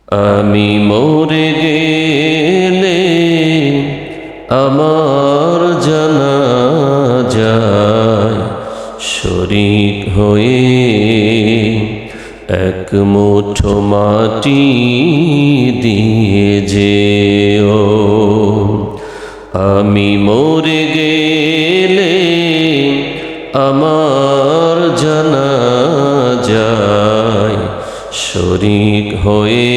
আমি মরে গেলে আমার জানাজায় শরীক হয়ে এক মুঠো মাটি দিয়ে যেও। আমি মরে গেলে আমার জানাজায় শরীক হয়ে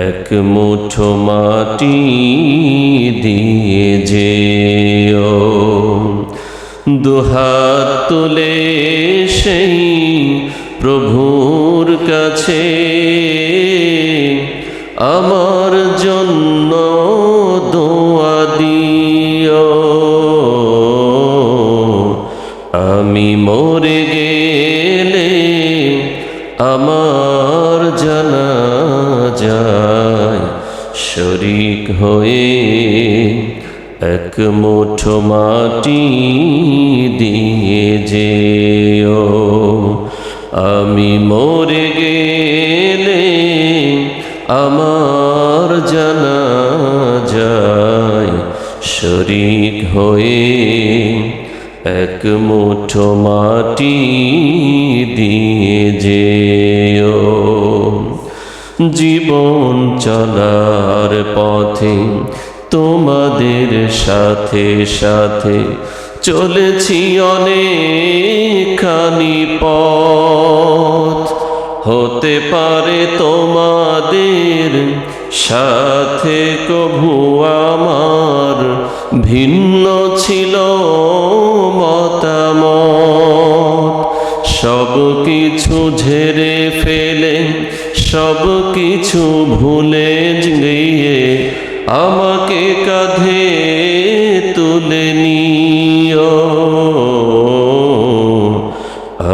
এক মুঠো মাটি দিয়ে যেও। দুহাত তুলে সেই প্রভুর কাছে আমার জন্য দোয়া দিও। আমি মরে গেলে আমার জানাজায় শরীক হয়ে এক মুঠো মাটি দিয়ে যেও। আমি মরে গেলে আমার জানাজায় শরীক হয়ে এক মুঠো মাটি দিয়ে যেও। জীবন চলার পথে তোমাদের সাথে সাথে চলেছি অনেকখানি পথ। হতে পারে তোমাদের সাথে কভু আমার ভিন্ন ছিল মতামত। সব কিছু ঝেড়ে ফেলে সব কিছু ভুলে গিয়ে আমাকে কাঁধে তুলে নিও।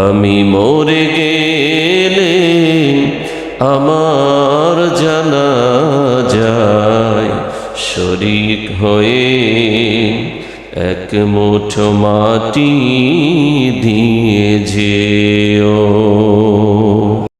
আমি মরে গেলে আমার জানাজায় শরীক হয়ে এক মুঠো মাটি দিয়ে যেও।